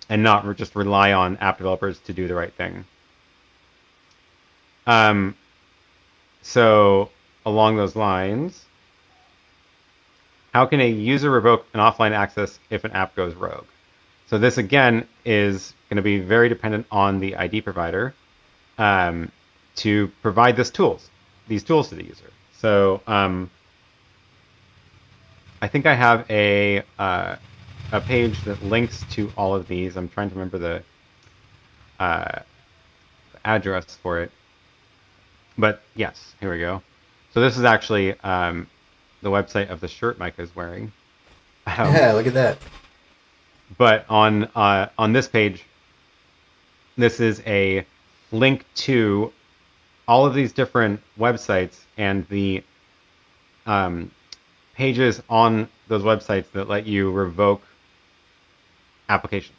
not just rely on app developers to do the right thing. So along those lines, how can a user revoke an offline access if an app goes rogue? So this again is going to be very dependent on the ID provider to provide these tools to the user. So I think I have a page that links to all of these. I'm trying to remember the address for it. But yes, here we go. So this is actually the website of the shirt Micah is wearing. Yeah, look at that. But on this page, this is a link to all of these different websites and the pages on those websites that let you revoke applications.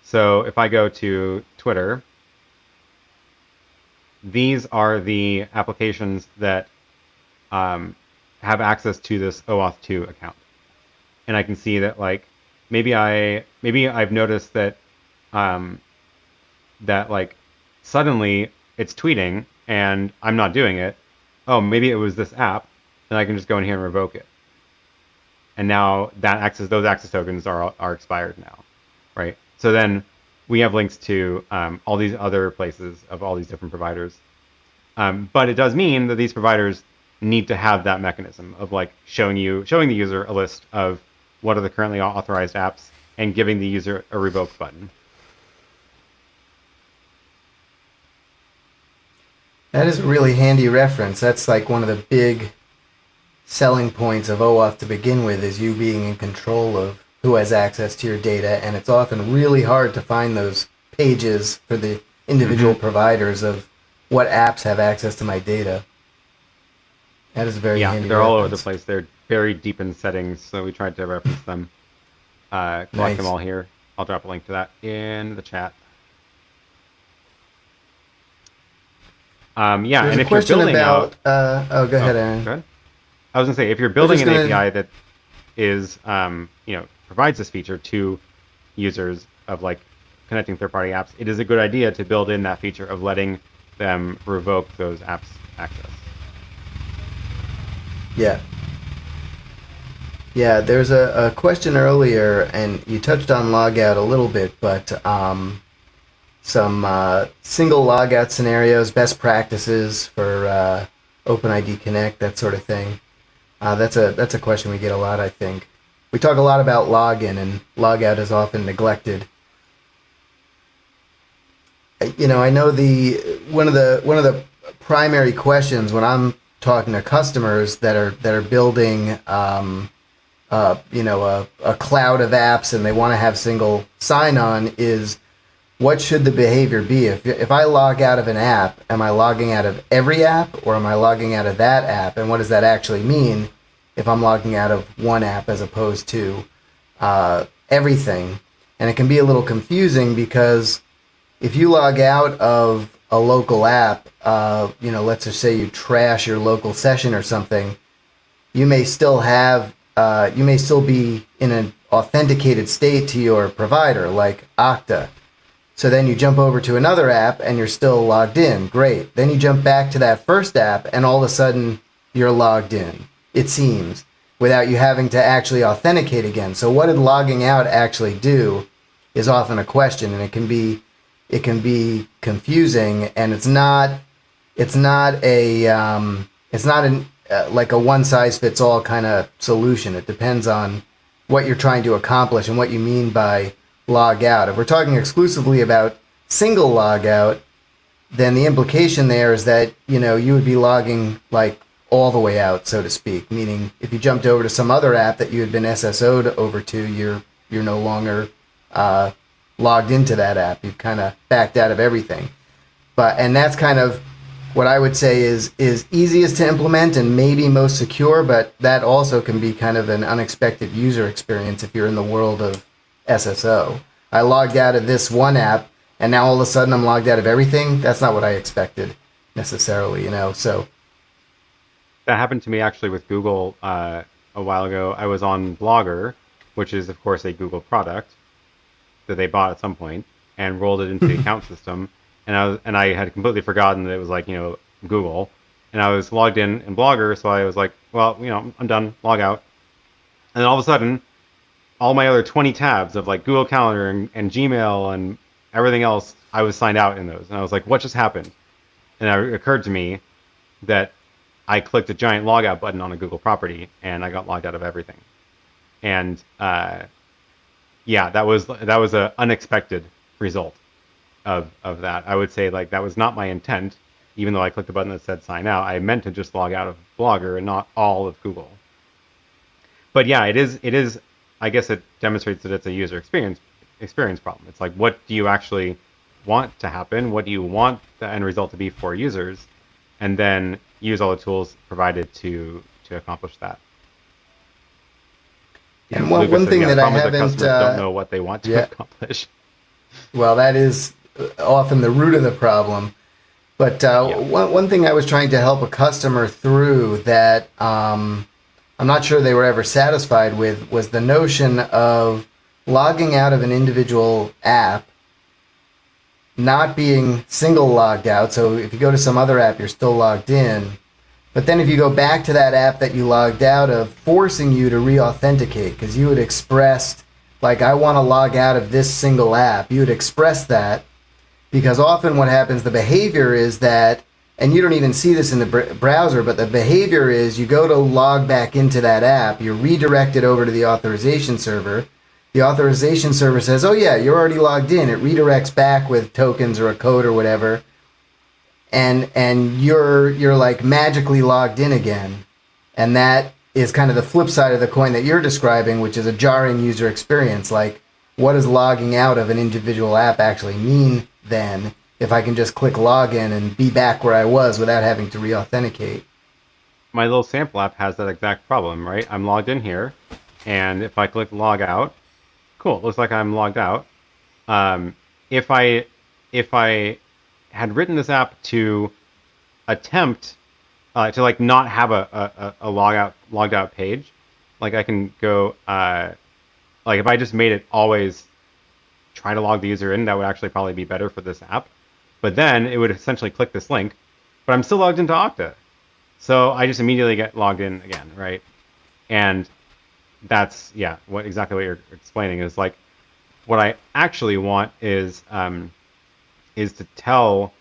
So if I go to Twitter, these are the applications that have access to this OAuth 2 account. And I can see that like maybe I've noticed that that like suddenly it's tweeting and I'm not doing it. Oh, maybe it was this app. Then I can just go in here and revoke it. And now those access tokens are expired now, right? So then we have links to all these other places of all these different providers. But it does mean that these providers need to have that mechanism of like showing the user a list of what are the currently authorized apps and giving the user a revoke button. That is a really handy reference. That's like one of the big selling points of OAuth to begin with, is you being in control of who has access to your data, and it's often really hard to find those pages for the individual providers of what apps have access to my data. That is very handy. Yeah, they're all over the place. They're buried deep in settings, so we tried to reference them. Collect them all here. I'll drop a link to that in the chat. Yeah, There's and a if you're question building about, out, go ahead, Aaron. Go ahead. I was gonna say, if you're building an API that is, provides this feature to users of like connecting third-party apps, it is a good idea to build in that feature of letting them revoke those apps access. Yeah. Yeah, there's a question earlier, and you touched on logout a little bit, but some single logout scenarios, best practices for OpenID Connect, that sort of thing. That's a question we get a lot, I think. We talk a lot about login, and logout is often neglected. I know one of the primary questions when I'm talking to customers that are building a cloud of apps and they want to have single sign-on is, what should the behavior be? If I log out of an app, am I logging out of every app, or am I logging out of that app? And what does that actually mean if I'm logging out of one app as opposed to everything? And it can be a little confusing, because if you log out of a local app, let's just say you trash your local session or something, you may still be in an authenticated state to your provider, like Okta. So then you jump over to another app and you're still logged in. Great. Then you jump back to that first app and all of a sudden you're logged in, it seems, without you having to actually authenticate again. So what did logging out actually do is often a question, and it can be confusing, and it's not like a one size fits all kind of solution. It depends on what you're trying to accomplish and what you mean by log out. If we're talking exclusively about single logout, then the implication there is that you would be logging like all the way out, so to speak. Meaning, if you jumped over to some other app that you had been SSO'd over to, you're no longer logged into that app. You've kind of backed out of everything. And that's kind of what I would say is easiest to implement and maybe most secure, but that also can be kind of an unexpected user experience if you're in the world of SSO. I logged out of this one app, and now all of a sudden I'm logged out of everything. That's not what I expected necessarily, so. That happened to me actually with Google a while ago. I was on Blogger, which is of course a Google product that they bought at some point, and rolled it into the account system. And I had completely forgotten that it was like, Google. And I was logged in Blogger, so I was like, well, I'm done, log out. And then all of a sudden, all my other 20 tabs of like Google Calendar and Gmail and everything else, I was signed out in those. And I was like, what just happened? And it occurred to me that I clicked a giant logout button on a Google property and I got logged out of everything. And yeah, that was a unexpected result of that. I would say like that was not my intent, even though I clicked the button that said sign out. I meant to just log out of Blogger and not all of Google. But yeah, it is. I guess it demonstrates that it's a user experience problem. It's like, what do you actually want to happen? What do you want the end result to be for users? And then use all the tools provided to accomplish that. And one thing that I haven't, customers don't know what they want to accomplish. Well, that is often the root of the problem. But one thing I was trying to help a customer through that I'm not sure they were ever satisfied with was the notion of logging out of an individual app, not being single logged out. So if you go to some other app, you're still logged in. But then if you go back to that app that you logged out of, forcing you to re-authenticate, because you had expressed, like, I want to log out of this single app. You had expressed that, because often what happens, the behavior is that, and you don't even see this in the browser, but the behavior is you go to log back into that app, you're redirected over to the authorization server. The authorization server says, oh yeah, you're already logged in. It redirects back with tokens or a code or whatever. And you're like magically logged in again. And that is kind of the flip side of the coin that you're describing, which is a jarring user experience. Like, what does logging out of an individual app actually mean then, if I can just click login and be back where I was without having to re-authenticate? My little sample app has that exact problem, right? I'm logged in here, and if I click log out, cool, it looks like I'm logged out. If I had written this app to attempt to like not have a logged out page, like I can go like if I just made it always try to log the user in, that would actually probably be better for this app. But then it would essentially click this link, but I'm still logged into Okta, so I just immediately get logged in again, right? And that's exactly what you're explaining is like what I actually want is to tell,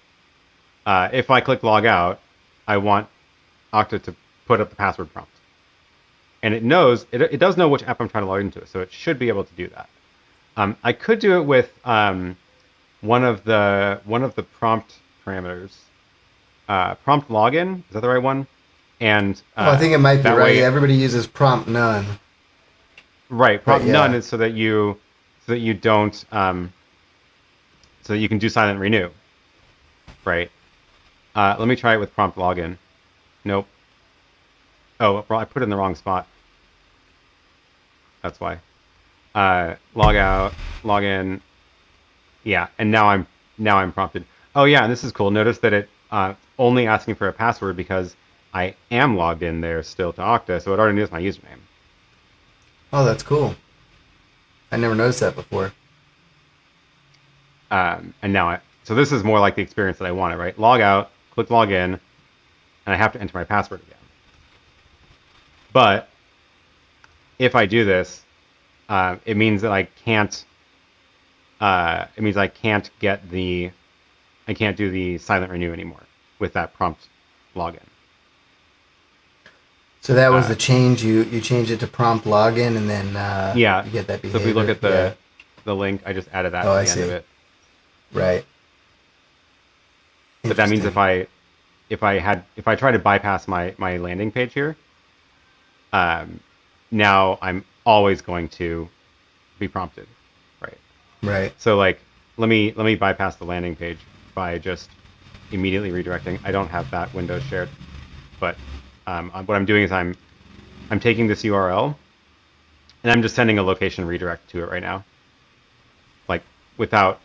if I click log out, I want Okta to put up the password prompt. And it knows, it does know which app I'm trying to log into, so it should be able to do that. I could do it with one of the prompt parameters. Prompt login, is that the right one? And I think it might be right. Everybody uses prompt none. Right, prompt none is so that you don't so that you can do silent renew. Right. Let me try it with prompt login. Nope. Oh, well, I put it in the wrong spot. That's why. Log out, log in. Yeah, and now I'm prompted. Oh yeah, and this is cool. Notice that it only asking for a password because I am logged in there still to Okta, so it already knows my username. Oh, that's cool. I never noticed that before. And now so this is more like the experience that I wanted, right? Log out, click log in, and I have to enter my password again. But if I do this, it means that I can't. It means I can't do the silent renew anymore with that prompt login. So that was the change. You changed it to prompt login, and then you get that behavior. So if we look at the link, I just added that to the end of it. Right. But that means if I try to bypass my landing page here, now I'm always going to be prompted, right? Right. So like, let me bypass the landing page by just immediately redirecting. I don't have that window shared, but what I'm doing is I'm taking this URL and I'm just sending a location redirect to it right now, like without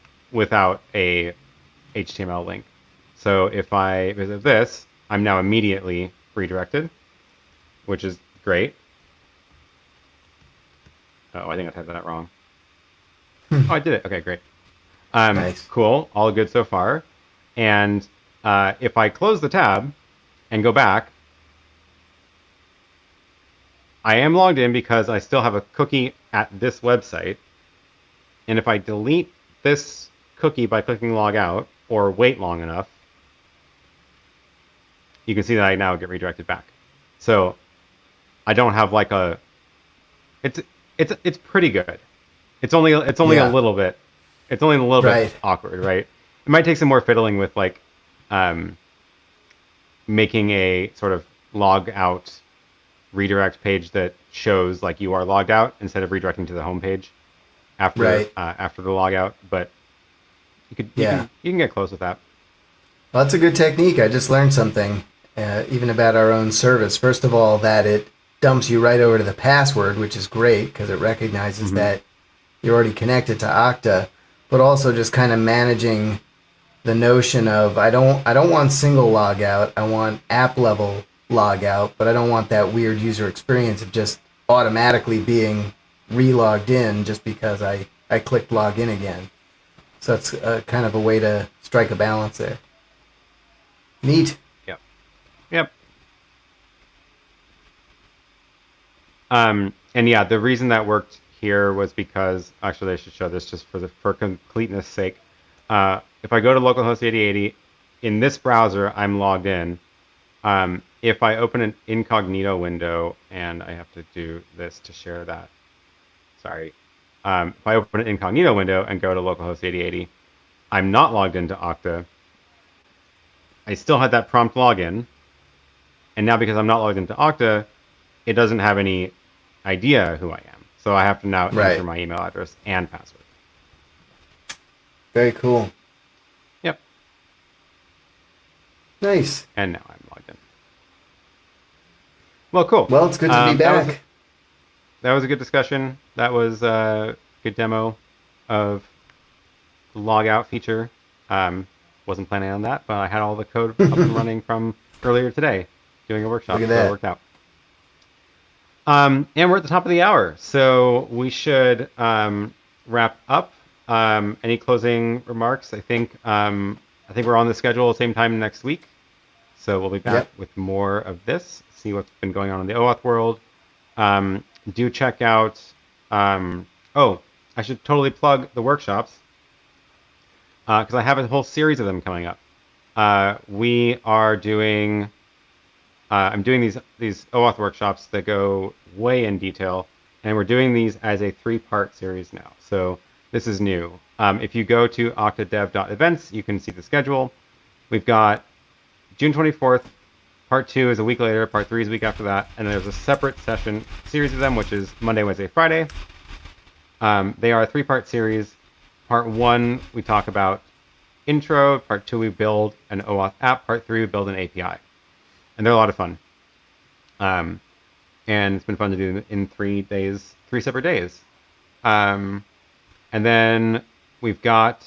a HTML link. So if I visit this, I'm now immediately redirected, which is great. Oh, I think I typed that wrong. Oh, I did it. Okay, great. Nice. Cool. All good so far. And if I close the tab and go back, I am logged in because I still have a cookie at this website. And if I delete this cookie by clicking log out or wait long enough, you can see that I now get redirected back. So I don't have like it's pretty good. It's only Yeah. a little bit. It's only a little bit Right. awkward, right? It might take some more fiddling with like um, making a sort of log out redirect page that shows like you are logged out instead of redirecting to the home page Right. after the logout. But Yeah. you can get close with that. Well, that's a good technique. I just learned something, even about our own service. First of all, that it dumps you right over to the password, which is great because it recognizes Mm-hmm. that you're already connected to Okta, but also just kind of managing the notion of I don't want single logout. I want app level logout, but I don't want that weird user experience of just automatically being re-logged in just because I clicked login again. So that's kind of a way to strike a balance there. Neat. Yep. Yep. And yeah, the reason that worked here was because actually I should show this just for completeness sake. If I go to localhost 8080 in this browser, I'm logged in. If I open an incognito window, and I have to do this to share that. Sorry. If I open an incognito window and go to localhost 8080, I'm not logged into Okta. I still had that prompt login, and now because I'm not logged into Okta, it doesn't have any idea who I am. So I have to now enter Right. my email address and password. Very cool. Yep. Nice. And now I'm logged in. Well, cool. Well, it's good to be back. That was a good discussion. That was a good demo of the logout feature. Wasn't planning on that, but I had all the code up and running from earlier today doing a workshop. Look at so that. it worked out. And we're at the top of the hour, so we should wrap up. Any closing remarks? I think we're on the schedule same time next week, so we'll be back with more of this. See what's been going on in the OAuth world. Do check out. Oh, I should totally plug the workshops because I have a whole series of them coming up. We are doing. I'm doing these OAuth workshops that go way in detail, and we're doing these as a 3-part series now. So this is new. If you go to octadev.events, you can see the schedule. We've got June 24th. Part 2 is a week later. Part 3 is a week after that. And there's a separate session series of them, which is Monday, Wednesday, Friday. They are a 3-part series. Part 1, we talk about intro. Part 2, we build an OAuth app. Part 3, we build an API. And they're a lot of fun. And it's been fun to do in 3 separate days. And then I've got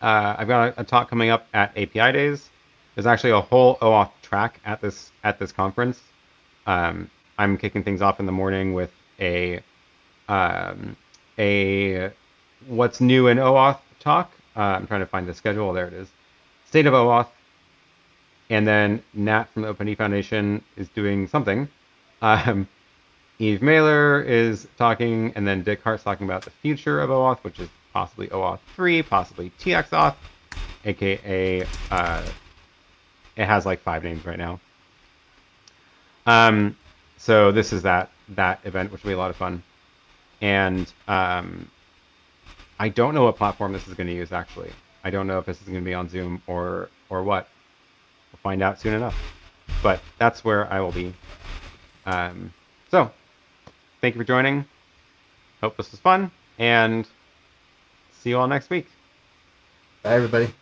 a talk coming up at API Days. There's actually a whole OAuth track at this conference. I'm kicking things off in the morning with a what's new in OAuth talk. I'm trying to find the schedule. There it is. State of OAuth. And then Nat from the OpenID Foundation is doing something. Eve Mailer is talking, and then Dick Hart's talking about the future of OAuth, which is possibly OAuth 3, possibly TXAuth, aka it has like 5 names right now. So this is that event, which will be a lot of fun. And I don't know what platform this is going to use, actually. I don't know if this is going to be on Zoom or what. We'll find out soon enough. But that's where I will be. So, thank you for joining. Hope this was fun, and see you all next week. Bye, everybody.